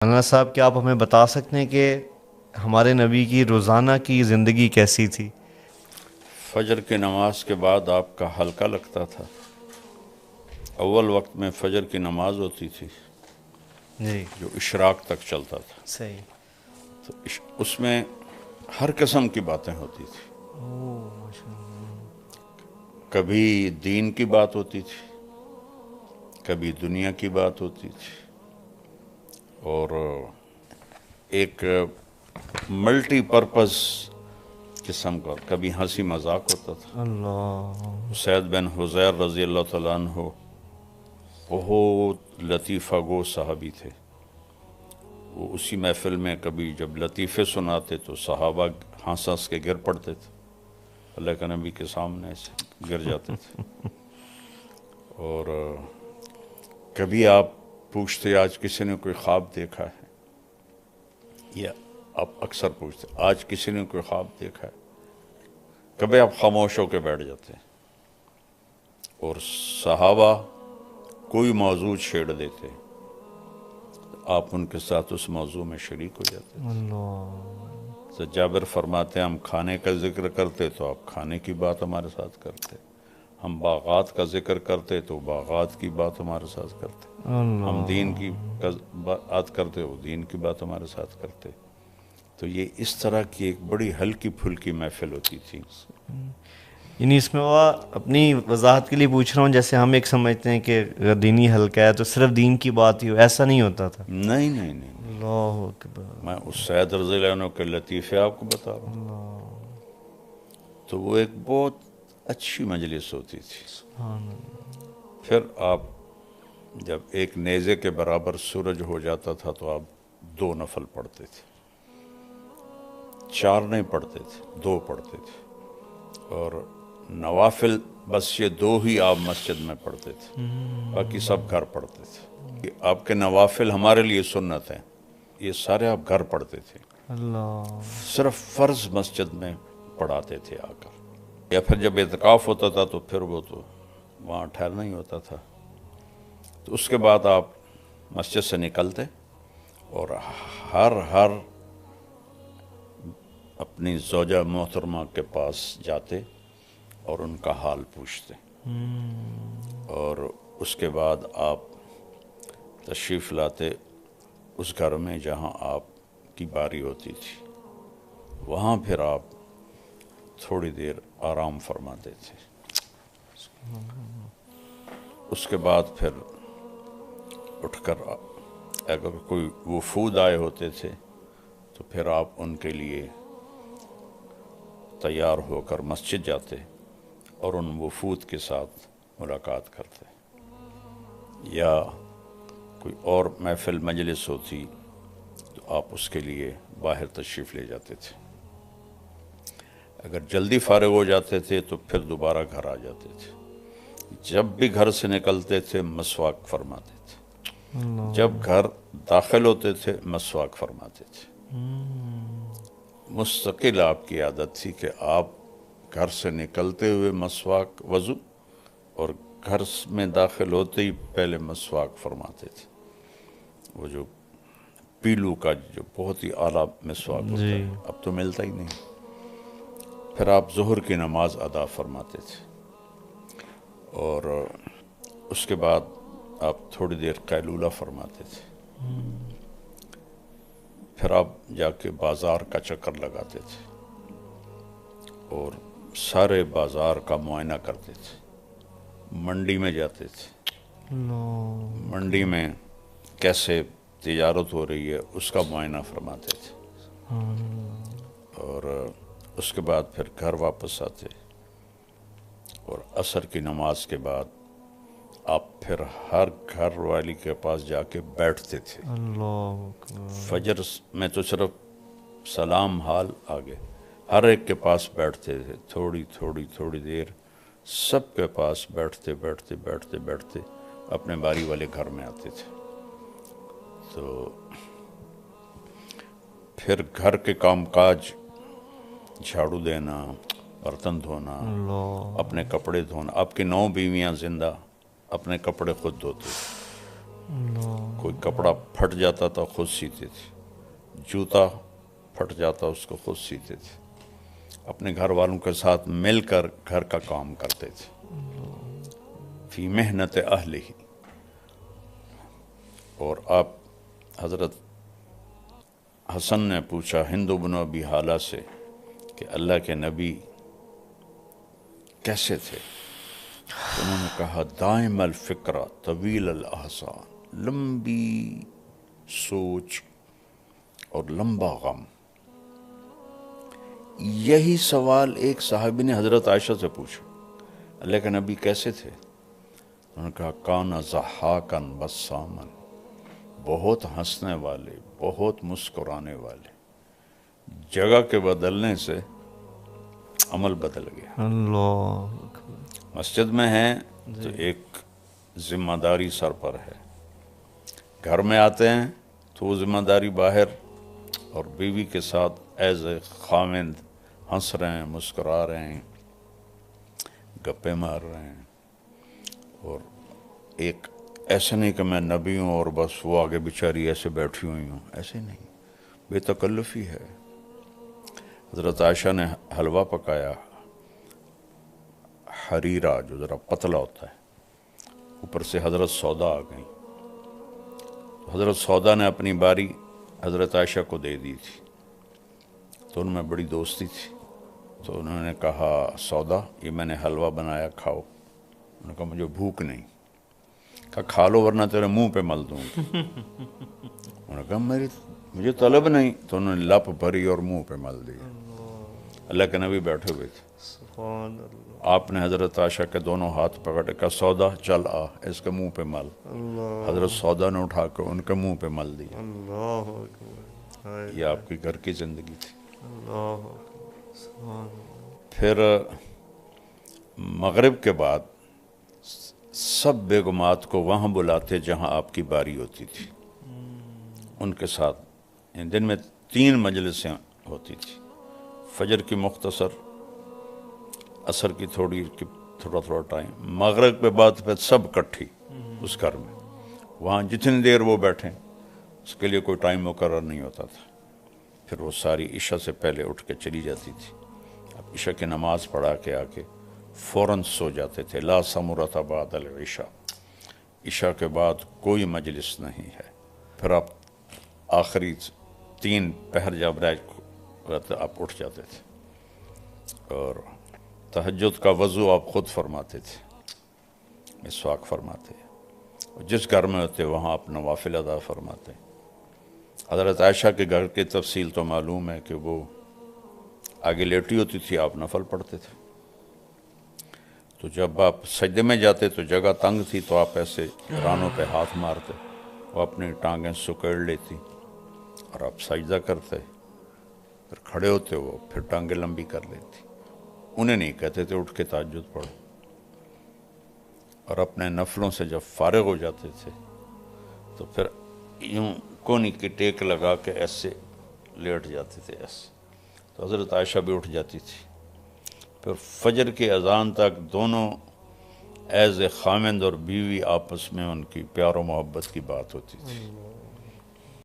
مولانا صاحب کیا آپ ہمیں بتا سکتے ہیں کہ ہمارے نبی کی روزانہ کی زندگی کیسی تھی؟ فجر کی نماز کے بعد آپ کا حلقہ لگتا تھا۔ اول وقت میں فجر کی نماز ہوتی تھی جی جو اشراق تک چلتا تھا، صحیح۔ تو اس میں ہر قسم کی باتیں ہوتی تھی۔ کبھی دین کی بات ہوتی تھی، کبھی دنیا کی بات ہوتی تھی، اور ایک ملٹی پرپز قسم کا کبھی ہنسی مذاق ہوتا تھا۔ اللہ اسید بن حضیر رضی اللہ تعالیٰ عنہ بہت لطیفہ گو صحابی تھے۔ وہ اسی محفل میں کبھی جب لطیفے سناتے تو صحابہ ہنس ہنس کے گر پڑتے تھے، اللہ کے نبی کے سامنے سے گر جاتے تھے۔ اور کبھی آپ پوچھتے آج کسی نے کوئی خواب دیکھا ہے، یا آپ اکثر پوچھتے آج کسی نے کوئی خواب دیکھا ہے، کبھی آپ خاموش ہو کے بیٹھ جاتے اور صحابہ کوئی موضوع چھیڑ دیتے، آپ ان کے ساتھ اس موضوع میں شریک ہو جاتے۔ اللہ تو جابر فرماتے ہیں ہم کھانے کا ذکر کرتے تو آپ کھانے کی بات ہمارے ساتھ کرتے، ہم باغات کا ذکر کرتے تو باغات کی بات ہمارے ساتھ کرتے، ہم دین کی بات کرتے وہ دین کی بات ہمارے ساتھ کرتے۔ تو یہ اس طرح کی ایک بڑی ہلکی پھلکی محفل ہوتی تھی۔ یعنی اس میں وہ اپنی وضاحت کے لیے پوچھ رہا ہوں، جیسے ہم ایک سمجھتے ہیں کہ اگر دینی حلقہ ہے تو صرف دین کی بات ہی ہو، ایسا نہیں ہوتا تھا۔ نہیں نہیں نہیں، اللہ اکبر۔ میں اس سید رضی اللہ عنہ کے لطیفے آپ کو بتا رہا ہوں۔ تو وہ ایک بہت اچھی مجلس ہوتی تھی۔ پھر آپ جب ایک نیزے کے برابر سورج ہو جاتا تھا تو آپ 2 نفل پڑھتے تھے، 4 نہیں پڑھتے تھے، 2 پڑھتے تھے، اور نوافل بس یہ 2 ہی آپ مسجد میں پڑھتے تھے، باقی سب گھر پڑھتے تھے۔ آپ کے نوافل ہمارے لیے سنت ہیں، یہ سارے آپ گھر پڑھتے تھے، اللہ صرف فرض مسجد میں پڑھاتے تھے آ کر، یا پھر جب اعتکاف ہوتا تھا تو پھر وہ تو وہاں ٹھہرنا ہی ہوتا تھا۔ تو اس کے بعد آپ مسجد سے نکلتے اور ہر اپنی زوجہ محترمہ کے پاس جاتے اور ان کا حال پوچھتے، اور اس کے بعد آپ تشریف لاتے اس گھر میں جہاں آپ کی باری ہوتی تھی، وہاں پھر آپ تھوڑی دیر آرام فرماتے تھے۔ اس کے بعد پھر اٹھ کر اگر کوئی وفود آئے ہوتے تھے تو پھر آپ ان کے لیے تیار ہو کر مسجد جاتے اور ان وفود کے ساتھ ملاقات کرتے، یا کوئی اور محفل مجلس ہوتی تو آپ اس کے لیے باہر تشریف لے جاتے تھے۔ اگر جلدی فارغ ہو جاتے تھے تو پھر دوبارہ گھر آ جاتے تھے۔ جب بھی گھر سے نکلتے تھے مسواک فرماتے تھے، جب گھر داخل ہوتے تھے مسواک فرماتے تھے۔ مستقل آپ کی عادت تھی کہ آپ گھر سے نکلتے ہوئے مسواک وضو، اور گھر میں داخل ہوتے ہی پہلے مسواک فرماتے تھے، وہ جو پیلو کا جو بہت ہی اعلیٰ مسواک ہوتا ہے، اب تو ملتا ہی نہیں۔ پھر آپ ظہر کی نماز ادا فرماتے تھے، اور اس کے بعد آپ تھوڑی دیر قیلولہ فرماتے تھے، پھر آپ جا کے بازار کا چکر لگاتے تھے اور سارے بازار کا معائنہ کرتے تھے، منڈی میں جاتے تھے، منڈی میں کیسے تجارت ہو رہی ہے اس کا معائنہ فرماتے تھے، اور اس کے بعد پھر گھر واپس آتے، اور عصر کی نماز کے بعد آپ پھر ہر گھر والی کے پاس جا کے بیٹھتے تھے۔ فجر میں تو صرف سلام حال آگے، ہر ایک کے پاس بیٹھتے تھے، تھوڑی دیر سب کے پاس بیٹھتے اپنے باری والے گھر میں آتے تھے۔ تو پھر گھر کے کام کاج، جھاڑو دینا، برتن دھونا، اپنے کپڑے دھونا، آپ کی 9 بیویاں زندہ اپنے کپڑے خود دھوتے، کوئی کپڑا پھٹ جاتا تھا خود سیتے تھے، جوتا پھٹ جاتا اس کو خود سیتے تھے، اپنے گھر والوں کے ساتھ مل کر گھر کا کام کرتے تھے، فی محنت اہلہ۔ اور آپ حضرت حسن نے پوچھا ہند بن ابی حالہ سے کہ اللہ کے نبی کیسے تھے؟ تو انہوں نے کہا دائم الفکرہ طویل الاحسان، لمبی سوچ اور لمبا غم۔ یہی سوال ایک صحابی نے حضرت عائشہ سے پوچھا، اللہ کے نبی کیسے تھے؟ انہوں نے کہا کان ضحاکا بساما، بہت ہنسنے والے، بہت مسکرانے والے۔ جگہ کے بدلنے سے عمل بدل گیا۔ اللہ مسجد میں ہیں تو ایک ذمہ داری سر پر ہے، گھر میں آتے ہیں تو وہ ذمہ داری باہر، اور بیوی کے ساتھ ایز اے خامند ہنس رہے ہیں، مسکرا رہے ہیں، گپے مار رہے ہیں۔ اور ایک ایسا نہیں کہ میں نبی ہوں اور بس وہ آگے بیچاری ایسے بیٹھی ہوئی ہوں، ایسے نہیں، بے تکلفی ہے۔ حضرت عائشہ نے حلوہ پکایا، حریرہ جو ذرا پتلا ہوتا ہے، اوپر سے حضرت سودا آ گئیں، حضرت سودا نے اپنی باری حضرت عائشہ کو دے دی تھی، تو ان میں بڑی دوستی تھی، تو انہوں نے کہا سودا یہ میں نے حلوہ بنایا کھاؤ۔ انہوں نے کہا مجھے بھوک نہیں۔ کہا کھا لو ورنہ تیرے منہ پہ مل دوں گی۔ انہوں نے کہا مجھے طلب نہیں، تو انہوں نے لپ بھری اور منہ پہ مل دیا۔ اللہ کے نبی بیٹھے ہوئے تھے، سبحان اللہ آپ نے حضرت عائشہ کے دونوں ہاتھ پکڑے، کہا سودا چل آ اس کے منہ پہ مل۔ اللہ حضرت سودا نے اٹھا کر ان کے منہ پہ مل دیا۔ اللہ اکبر، ہائے یہ آپ کی گھر کی زندگی تھی۔ اللہ اکبر، سبحان اللہ۔ پھر مغرب کے بعد سب بیگمات کو وہاں بلاتے جہاں آپ کی باری ہوتی تھی، ان کے ساتھ دن میں 3 مجلسیں ہوتی تھی، فجر کی مختصر، عصر کی تھوڑا ٹائم، مغرب کے بعد پھر سب کٹھی اس گھر میں، وہاں جتنی دیر وہ بیٹھیں اس کے لیے کوئی ٹائم مقرر نہیں ہوتا تھا۔ پھر وہ ساری عشاء سے پہلے اٹھ کے چلی جاتی تھی، اب عشاء کی نماز پڑھا کے آ کے فوراً سو جاتے تھے۔ لا ثمرۃ بعد العشاء، عشاء کے بعد کوئی مجلس نہیں ہے۔ پھر آپ آخری 3 پہر جب رہتے آپ اٹھ جاتے تھے، اور تہجد کا وضو آپ خود فرماتے تھے، مسواک فرماتے، جس گھر میں ہوتے وہاں آپ نوافل ادا فرماتے۔ حضرت عائشہ کے گھر کی تفصیل تو معلوم ہے کہ وہ آگے لیٹی ہوتی تھی، آپ نفل پڑھتے تھے، تو جب آپ سجدے میں جاتے تو جگہ تنگ تھی تو آپ ایسے رانوں پہ ہاتھ مارتے، وہ اپنی ٹانگیں سکیڑ لیتی اور آپ سجدہ کرتے، پھر کھڑے ہوتے وہ پھر ٹانگیں لمبی کر لیتی۔ انہیں نہیں کہتے تھے اٹھ کے تہجد پڑھو، اور اپنے نفلوں سے جب فارغ ہو جاتے تھے تو پھر یوں کونی کی ٹیک لگا کے ایسے لیٹ جاتے تھے ایسے، تو حضرت عائشہ بھی اٹھ جاتی تھی۔ پھر فجر کی اذان تک دونوں ایز اے خامند اور بیوی آپس میں ان کی پیار و محبت کی بات ہوتی تھی۔